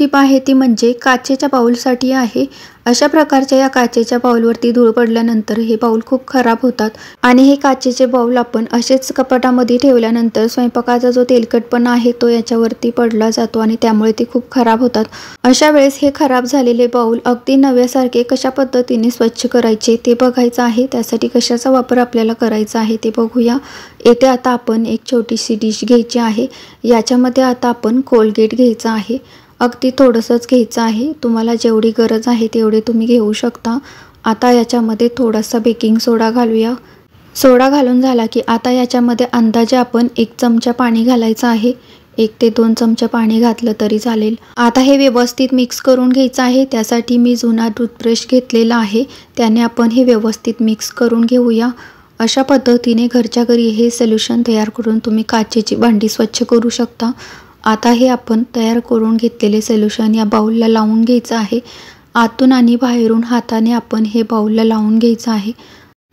Tip आहे ती म्हणजे काचेच्या बाउलसाठी आहे। अशा प्रकारच्या या काचेच्या बाउलवरती धूळ पडल्यानंतर हे बाउल खूप खराब होतात आणि हे काचेचे बाउल आपण असेच कपाटामध्ये ठेवल्यानंतर स्वयंपाकाचा जो तेलकटपणा आहे तो याच्यावरती पडला जातो आणि त्यामुळे ते खूप खराब होतात। अशा वेळेस हे खराब झालेले बाउल अगदी नव्यासारखे कशा पद्धतीने स्वच्छ करायचे ते बघायचं आहे। त्यासाठी कशाचा वापर आपल्याला करायचा आहे ते बघूया। येथे आता आपण एक छोटीशी डिश घ्यायची आहे। याच्यामध्ये आता आपण कोलगेट घ्यायचं आहे। अगदी थोडंसंच घ्यायचं आहे। तुम्हाला जेवढी गरज आहे तेवढे तुम्ही घेऊ शकता। आता याच्यामध्ये थोडासा बेकिंग सोडा घालूया। सोडा घालून झाला की आता याच्यामध्ये अंदाजे आपण 1 चमचा पाणी घालायचं आहे। 1 ते 2 चमचा पाणी घातलं तरी चालेल। आता हे व्यवस्थित मिक्स करून घ्यायचं आहे। त्यासाठी मी जुना टूथब्रश घेतलेला आहे, त्याने आपण हे व्यवस्थित मिक्स करून घेऊया। अशा पद्धतीने घरच्या घरी हे सोल्यूशन तयार करून तुम्ही काचेची भांडी स्वच्छ करू शकता। आता हे आपण तयार करून घेतलेले सोल्यूशन या बाउलला लावून घ्यायचं आहे। आतून आणि बाहेरून हाताने आपण हे बाउलला लावून घ्यायचं आहे।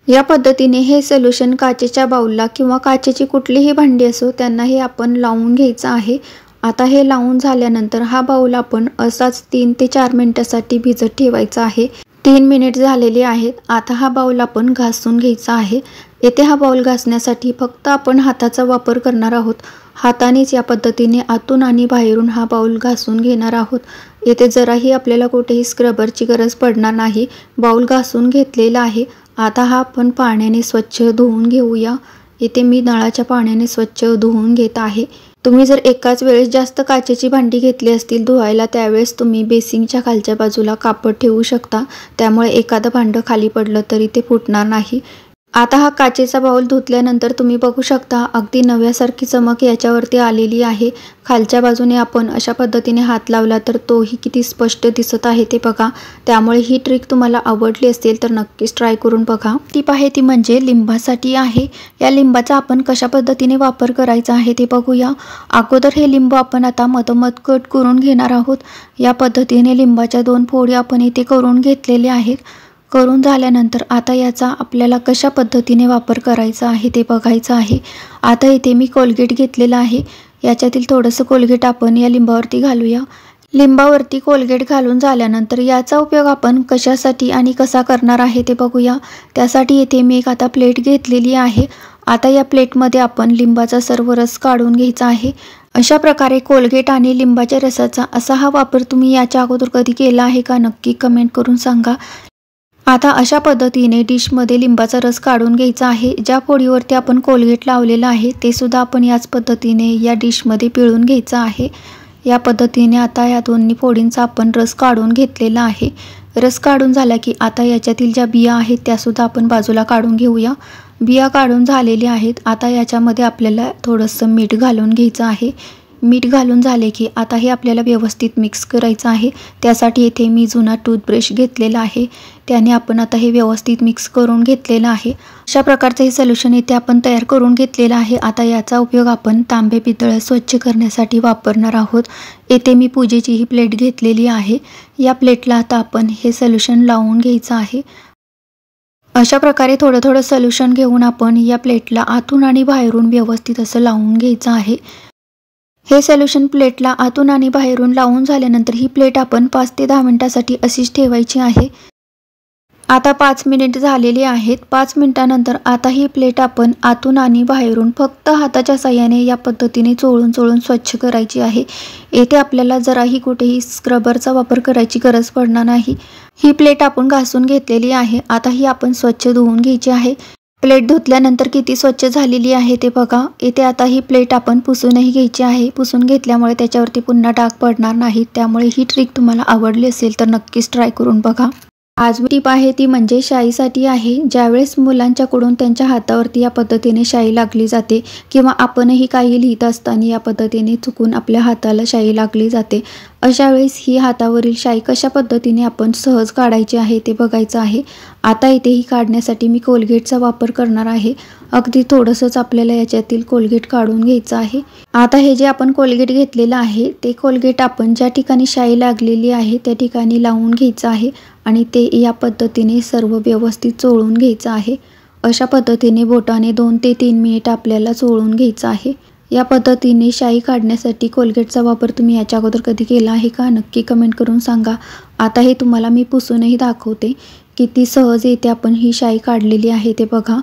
या पद्धतीने हे सोल्यूशन काचेच्या बाउलला किंवा काचेची कुठलीही भांडी असो त्यांना हे आपण लावून घ्यायचं आहे। आता हे लावून झाल्यानंतर हा बाउल आपण असाच 3 ते 4 मिनिटांसाठी भिजत ठेवायचा आहे। 3 मिनिट झालेले आहेत। आता हा बाउल आपण घासून घ्यायचा आहे। येथे हा बाउल घासण्यासाठी फक्त आपण हाताचा वापर करणार आहोत। हातानेच या पद्धतीने आतून आणि बाहेरून हा बाउल घासून घेणार आहोत। येथे जराही आपल्याला कुठेही स्क्रबरची गरज पडणार नाही। बाउल घासून घेतलेला आहे। आता हा आपण पाण्याने स्वच्छ धुवून घेऊया। येथे मी नळाच्या पाण्याने स्वच्छ धुवून घेत आहे। तुम्ही जर एकाच वेळेस जास्त काचेची भांडी घेतली असतील धुवायला त्यावेळेस तुम्ही बेसिंगच्या खालच्या बाजूला कापड ठेवू शकता, त्यामुळे एखादं भांडं खाली पडलं तरी ते फुटणार नाही। आता हा काचेचा बाउल धुतल्यानंतर तुम्ही बघू शकता अगदी नव्यासारखी चमक याच्यावरती आलेली आहे। खालच्या बाजूने आपण अशा पद्धतीने हात लावला तर तोही किती स्पष्ट दिसत आहे ते बघा। त्यामुळे ही ट्रिक तुम्हाला आवडली असेल तर नक्कीच ट्राय करून बघा। टिप आहे ती म्हणजे लिंबासाठी आहे। या लिंबाचा आपण कशा पद्धतीने वापर करायचा आहे ते बघूया। अगोदर हे लिंबू आपण आता मधोमध कट करून घेणार आहोत। या पद्धतीने लिंबाच्या 2 फोडी आपण इथे करून घेतलेल्या आहेत। करून झाल्यानंतर आता याचा आपल्याला कशा पद्धतीने वापर करायचा आहे ते बघायचं आहे। आता इथे मी कोलगेट घेतलेला आहे। याच्यातील थोडंसं कोलगेट आपण या लिंबावरती घालूया। लिंबावरती कोलगेट घालून झाल्यानंतर याचा उपयोग आपण कशासाठी आणि कसा करणार आहे ते बघूया। त्यासाठी इथे मी एक आता प्लेट घेतलेली आहे। आता या प्लेटमध्ये आपण लिंबाचा सर्व रस काढून घ्यायचा आहे। अशा प्रकारे कोलगेट आणि लिंबाच्या रसाचा असा हा वापर तुम्ही याच्या अगोदर कधी केला आहे का नक्की कमेंट करून सांगा। आता अशा पद्धतीने डिशमध्ये लिंबाचा रस काढून घ्यायचा आहे। ज्या फोडीवरती आपण कोलगेट लावलेला आहे ते सुद्धा आपण याच पद्धतीने या डिशमध्ये पिळून घ्यायचं आहे। या पद्धतीने आता या दोन्ही फोडींचा आपण रस काढून घेतलेला आहे। रस काढून झाला की आता याच्यातील ज्या बिया आहेत त्या सुद्धा आपण बाजूला काढून घेऊया। बिया काढून झालेल्या आहेत। आता याच्यामध्ये आपल्याला थोडंसं मीठ घालून घ्यायचं आहे। मीठ घालून झाले की आता हे आपल्याला व्यवस्थित मिक्स करायचं आहे। त्यासाठी इथे मी जुना टूथब्रश घेतलेला आहे, त्याने आपण आता हे व्यवस्थित मिक्स करून घेतलेलं आहे। अशा प्रकारचे हे सोल्यूशन इथे आपण तयार करून घेतलेलं आहे। आता याचा उपयोग आपण तांबे पितळ स्वच्छ करण्यासाठी वापरणार आहोत। येथे मी पूजेची ही प्लेट घेतलेली आहे। या प्लेटला आता आपण हे सोल्यूशन लावून घ्यायचं आहे। अशा प्रकारे थोडं थोडं सोल्यूशन घेऊन आपण या प्लेटला आतून आणि बाहेरून व्यवस्थित असं लावून घ्यायचं आहे। हे सोल्यूशन प्लेटला आतून आणि बाहेरून लावून झाल्यानंतर ही प्लेट आपण 5 ते 10 मिनिटांसाठी अशीच ठेवायची आहे। आता 5 मिनिट झालेले आहेत। 5 मिनिटांनंतर आता ही प्लेट आपण आतून आणि बाहेरून फक्त हाताच्या साहाय्याने या पद्धतीने चोळून चोळून स्वच्छ करायची आहे। येथे आपल्याला जराही कुठेही स्क्रबरचा वापर करायची गरज पडणार नाही। ही प्लेट आपण घासून घेतलेली आहे। आता ही आपण स्वच्छ धुवून घ्यायची आहे। प्लेट धुतल्यानंतर किती स्वच्छ झालेली आहे ते बघा। इथे आता ही प्लेट आपण पुसूनही घ्यायची आहे। पुसून घेतल्यामुळे त्याच्यावरती पुन्हा डाग पडणार नाहीत। त्यामुळे ही ट्रिक तुम्हाला आवडली असेल तर नक्कीच ट्राय करून बघा। आजची टिप आहे ती म्हणजे शाईसाठी आहे। ज्यावेळेस मुलांच्याकडून त्यांच्या हातावरती या पद्धतीने शाई लागली जाते किंवा आपणही काही लिहित असताना या पद्धतीने चुकून आपल्या हाताला शाई लागली जाते, अशा वेळेस ही हातावरील शाई कशा पद्धतीने आपण सहज काढायची आहे ते बघायचं आहे। आता इथे ही काढण्यासाठी मी कोलगेटचा वापर करणार आहे। अगदी थोडंसंच आपल्याला याच्यातील कोलगेट काढून घ्यायचं आहे। आता हे जे आपण कोलगेट घेतलेलं आहे ते कोलगेट आपण ज्या ठिकाणी शाई लागलेली आहे त्या ठिकाणी लावून घ्यायचं आहे आणि ते या पद्धतीने सर्व व्यवस्थित चोळून घ्यायचं आहे। अशा पद्धतीने बोटाने 2 ते 3 मिनिट आपल्याला चोळून घ्यायचं आहे। या पद्धतीने शाई काढण्यासाठी कोलगेटचा वापर तुम्ही याच्या अगोदर कधी केला आहे का? नक्की कमेंट करून सांगा. आता हे तुम्हाला मी पुसूनही दाखवते. किती सहज येते आपण ही शाई काढलेली आहे ते बघा.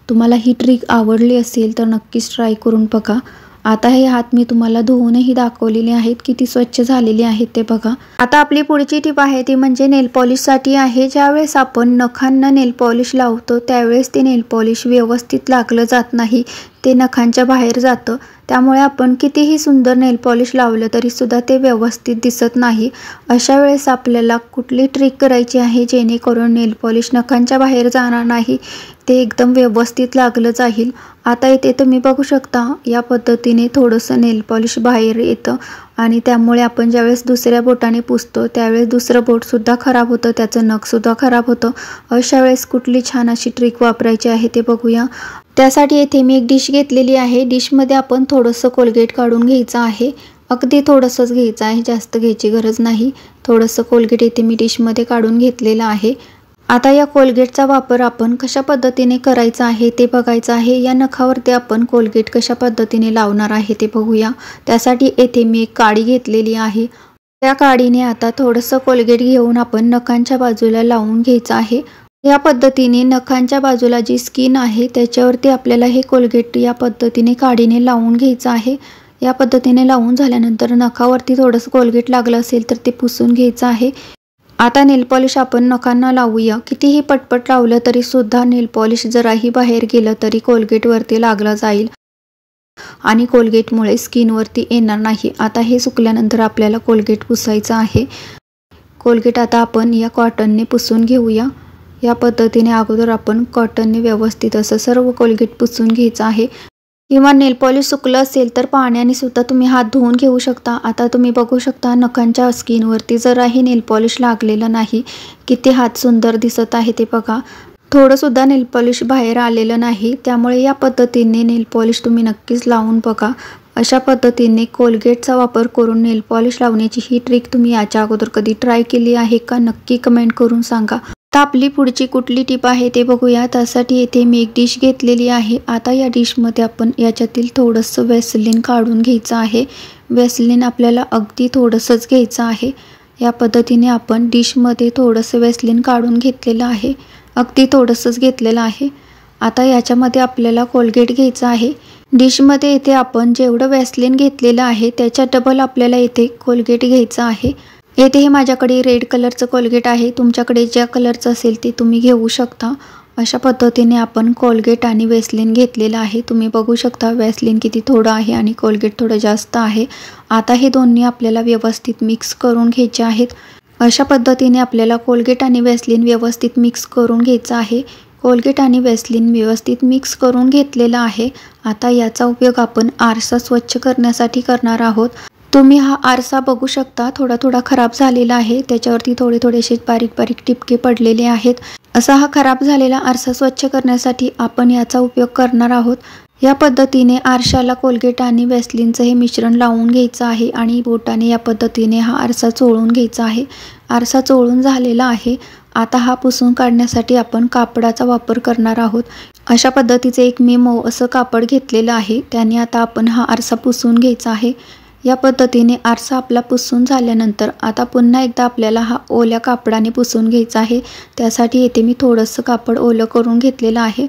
तुम्हाला ही ट्रिक आवडली असेल तर नक्कीच ट्राय करून बघा. आता हे हात मी तुम्हाला धुवूनही दाखवलेले आहेत, किती स्वच्छ झालेले आहेत ते बघा. आता आपली पुढची टिप आहे ती म्हणजे नेल पॉलिशसाठी आहे. ज्यावेळेस आपण नखांना नेल पॉलिश लावतो त्यावेळेस ते नेल पॉलिश व्यवस्थित लागलं जात नाही, ते नखांच्या बाहेर जातं. त्यामुळे आपण कितीही सुंदर नेल पॉलिश लावलं तरी सुद्धा ते व्यवस्थित दिसत नाही. अशा वेळेस आपल्याला कुठली ट्रिक करायची आहे जेणेकरून नेल पॉलिश नखांच्या बाहेर जाणार नाही, ते एकदम व्यवस्थित लागलं जाईल. आता इथे तुम्ही बघू शकता या पद्धतीने थोडंसं नेल पॉलिश बाहेर येतं आणि त्यामुळे आपण ज्यावेळेस दुसऱ्या बोटाने पुसतो त्यावेळेस दुसरं बोटसुद्धा खराब होतं, त्याचं नखसुद्धा खराब होतं. अशा वेळेस कुठली छान अशी ट्रिक वापरायची आहे ते बघूया. त्यासाठी येथे मी एक डिश घेतलेली आहे. डिशमध्ये आपण थोडंसं कोलगेट काढून घ्यायचं आहे. अगदी थोडंसंच घ्यायचं आहे, जास्त घ्यायची गरज नाही. थोडंसं कोलगेट येथे मी डिशमध्ये काढून घेतलेलं आहे. आता या कोलगेटचा वापर आपण कशा पद्धतीने करायचा आहे ते बघायचं आहे. या नखावरती आपण कोलगेट कशा पद्धतीने लावणार आहे ते बघूया. त्यासाठी येथे मी एक काडी घेतलेली आहे. त्या काडीने आता थोडंसं कोलगेट घेऊन आपण नखांच्या बाजूला लावून घ्यायचं आहे. या पद्धतीने नखांच्या बाजूला जी स्किन आहे त्याच्यावरती आपल्याला हे कोलगेट या पद्धतीने काडीने लावून घ्यायचं आहे. या पद्धतीने लावून झाल्यानंतर नखावरती थोडंसं कोलगेट लागलं असेल तर ते पुसून घ्यायचं आहे. आता नेल पॉलिश आपण नखांना लावूया. कितीही पटपट लावलं तरी सुद्धा नेल पॉलिश जराही बाहेर गेलं तरी कोलगेटवरती लागलं जाईल आणि कोलगेटमुळे स्किनवरती येणार नाही. आता हे सुकल्यानंतर आपल्याला कोलगेट पुसायचं आहे. कोलगेट आता आपण या कॉटनने पुसून घेऊया. या पद्धतीने अगोदर आपण कॉटनने व्यवस्थित असं सर्व कोलगेट पुसून घ्यायचं आहे. किंवा नेल पॉलिश सुकलं असेल तर पाण्याने सुद्धा तुम्ही हात धुवून घेऊ शकता. आता तुम्ही बघू शकता नखांच्या स्किनवरती जराही नेल पॉलिश लागलेलं नाही. किती हात सुंदर दिसत आहे ते बघा. थोडंसुद्धा नेल पॉलिश बाहेर आलेलं नाही. त्यामुळे या पद्धतीने नेल पॉलिश तुम्ही नक्कीच लावून बघा. अशा पद्धतीने कोलगेटचा वापर करून नेल पॉलिश लावण्याची ही ट्रिक तुम्ही याच्या अगोदर कधी ट्राय केली आहे का? नक्की कमेंट करून सांगा. आता आपली पुढची कुठली टिप आहे ते बघूया. त्यासाठी येथे मी एक डिश घेतलेली आहे. आता या डिशमध्ये आपण याच्यातील थोडंसं वॅसलीन काढून घ्यायचं आहे. वॅसलीन आपल्याला अगदी थोडंसंच घ्यायचं आहे. या पद्धतीने आपण डिशमध्ये थोडंसं वॅसलीन काढून घेतलेलं आहे. अगदी थोडंसंच घेतलेलं आहे. आता याच्यामध्ये आपल्याला कोलगेट घ्यायचं आहे. डिशमध्ये येथे आपण जेवढं वॅसलीन घेतलेलं आहे त्याच्या डबल आपल्याला येथे कोलगेट घ्यायचं आहे. येथे हे माझ्याकडे रेड कलरचं कोलगेट आहे. तुमच्याकडे ज्या कलरचं असेल ते तुम्ही घेऊ शकता. अशा पद्धतीने आपण कोलगेट आणि वॅसलीन घेतलेलं आहे. तुम्ही बघू शकता वॅसलीन किती थोडं आहे आणि कोलगेट थोडं जास्त आहे. आता हे दोन्ही आपल्याला व्यवस्थित मिक्स करून घ्यायचे आहेत. अशा पद्धतीने आपल्याला कोलगेट आणि वॅसलीन व्यवस्थित मिक्स करून घ्यायचं आहे. कोलगेट आणि वॅसलीन व्यवस्थित मिक्स करून घेतलेलं आहे. आता याचा उपयोग आपण आरसा स्वच्छ करण्यासाठी करणार आहोत. तुम्ही हा आरसा बघू शकता थोडा थोडा खराब झालेला आहे. त्याच्यावरती थोडेसे बारीक बारीक टिपके पडलेले आहेत. असा हा खराब झालेला आरसा स्वच्छ करण्यासाठी आपण याचा उपयोग करणार आहोत. या पद्धतीने आरशाला कोलगेट आणि वॅसलीनचं हे मिश्रण लावून घ्यायचं आहे आणि बोटाने या पद्धतीने हा आरसा चोळून घ्यायचा आहे. आरसा चोळून झालेला आहे. आता हा पुसून काढण्यासाठी आपण कापडाचा वापर करणार आहोत. अशा पद्धतीचे एक मी मऊ असं कापड घेतलेलं आहे. त्याने आता आपण हा आरसा पुसून घ्यायचा आहे. या पद्धतीने आरसा आपला पुसून झाल्यानंतर आता पुन्हा एकदा आपल्याला हा ओल्या कापडाने पुसून घ्यायचा आहे. त्यासाठी येथे मी थोडंसं कापड ओलं करून घेतलेलं आहे.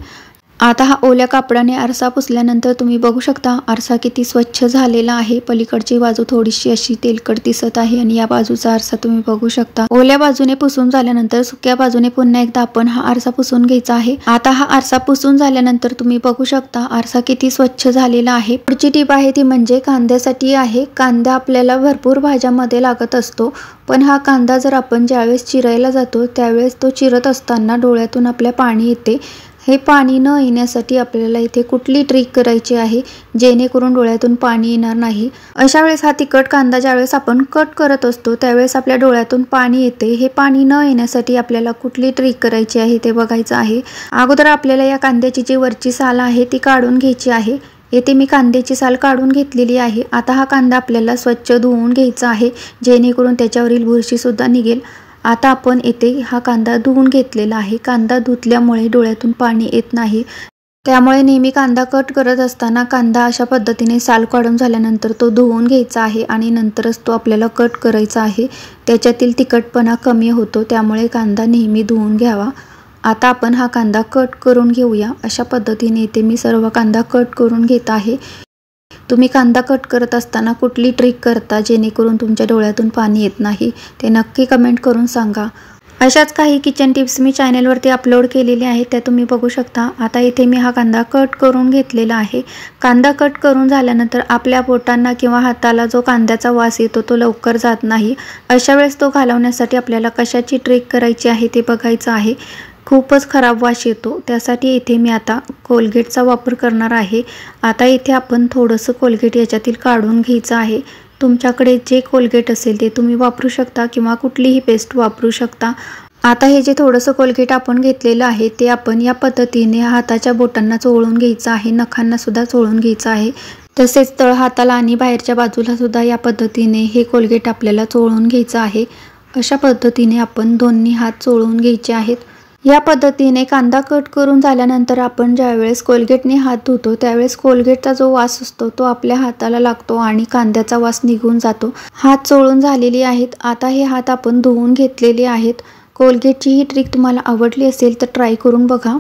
आता हा ओल्या कापडाने आरसा पुसल्यानंतर तुम्ही बघू शकता आरसा किती स्वच्छ झालेला आहे. पलीकडची बाजू थोडीशी अशी तेलकट दिसत आहे आणि या बाजूचा आरसा तुम्ही बघू शकता. ओल्या बाजूने पुसून झाल्यानंतर सुक्या बाजूने पुन्हा एकदा आपण हा आरसा पुसून घ्यायचा आहे. आता हा आरसा पुसून झाल्यानंतर तुम्ही बघू शकता आरसा किती स्वच्छ झालेला आहे. पुढची टीप आहे ती म्हणजे कांद्यासाठी आहे. कांदा आपल्याला भरपूर भाज्यामध्ये लागत असतो, पण हा कांदा जर आपण ज्यावेळेस चिरायला जातो त्यावेळेस तो चिरत असताना डोळ्यातून आपल्या पाणी येते. हे पाणी न येण्यासाठी आपल्याला इथे कुठली ट्रिक करायची आहे जेणेकरून डोळ्यातून पाणी येणार नाही. अशा वेळेस हा तिखट कांदा ज्यावेळेस आपण कट करत असतो त्यावेळेस आपल्या डोळ्यातून पाणी येते. हे पाणी न येण्यासाठी आपल्याला कुठली ट्रिक करायची आहे ते बघायचं आहे. अगोदर आपल्याला या कांद्याची जी वरची साल आहे ती काढून घ्यायची आहे. येथे मी कांद्याची साल काढून घेतलेली आहे. आता हा कांदा आपल्याला स्वच्छ धुवून घ्यायचा आहे जेणेकरून त्याच्यावरील बुरशी सुद्धा निघेल. आता आपण येथे हा कांदा धुवून घेतलेला आहे. कांदा धुतल्यामुळे डोळ्यातून पाणी येत नाही. त्यामुळे नेहमी कांदा कट करत असताना कांदा अशा पद्धतीने साल काढून झाल्यानंतर तो धुवून घ्यायचा आहे आणि नंतरच तो आपल्याला कट करायचा आहे. त्याच्यातील तिखटपणा कमी होतो, त्यामुळे कांदा नेहमी धुवून घ्यावा. आता आपण हा कांदा कट करून घेऊया. अशा पद्धतीने इथे मी सर्व कांदा कट करून घेत आहे. तुम्ही कांदा कट करत असताना कुठली ट्रिक करता जेणेकरून तुमच्या डोळ्यातून पाणी येत नाही, ते नक्की कमेंट करून सांगा. अशाच काही किचन टिप्स मी चॅनलवरती अपलोड केलेले आहेत, त्या तुम्ही बघू शकता. आता इथे मी हा कांदा कट करून घेतलेला आहे. कांदा कट करून झाल्यानंतर आपल्या बोटांना किंवा हाताला जो कांद्याचा वास येतो तो लवकर जात नाही. अशा वेळेस तो घालवण्यासाठी आपल्याला कशाची ट्रिक करायची आहे ते बघायचं आहे. खूपच खराब वास येतो, त्यासाठी इथे मी आता कोलगेटचा वापर करणार आहे. आता इथे आपण थोडंसं कोलगेट याच्यातील काढून घ्यायचं आहे. तुमच्याकडे जे कोलगेट असेल ते तुम्ही वापरू शकता किंवा कुठलीही पेस्ट वापरू शकता. आता हे जे थोडंसं कोलगेट आपण घेतलेलं आहे ते आपण या पद्धतीने हाताच्या बोटांना चोळून घ्यायचं आहे, नखांना सुद्धा चोळून घ्यायचं आहे. तसेच तळ हाताला आणि बाहेरच्या बाजूला सुद्धा या पद्धतीने हे कोलगेट आपल्याला चोळून घ्यायचं आहे. अशा पद्धतीने आपण दोन्ही हात चोळून घ्यायचे आहेत. या पद्धतीने कांदा कट करून झाल्यानंतर आपण ज्यावेळेस कोलगेटने हात धुतो त्यावेळेस कोलगेटचा जो वास असतो तो आपल्या हाताला लागतो आणि कांद्याचा वास निघून जातो. हात चोळून झालेले आहेत. आता हे हात आपण धुवून घेतलेले आहेत. कोलगेटची ही ट्रिक तुम्हाला आवडली असेल तर ट्राय करून बघा.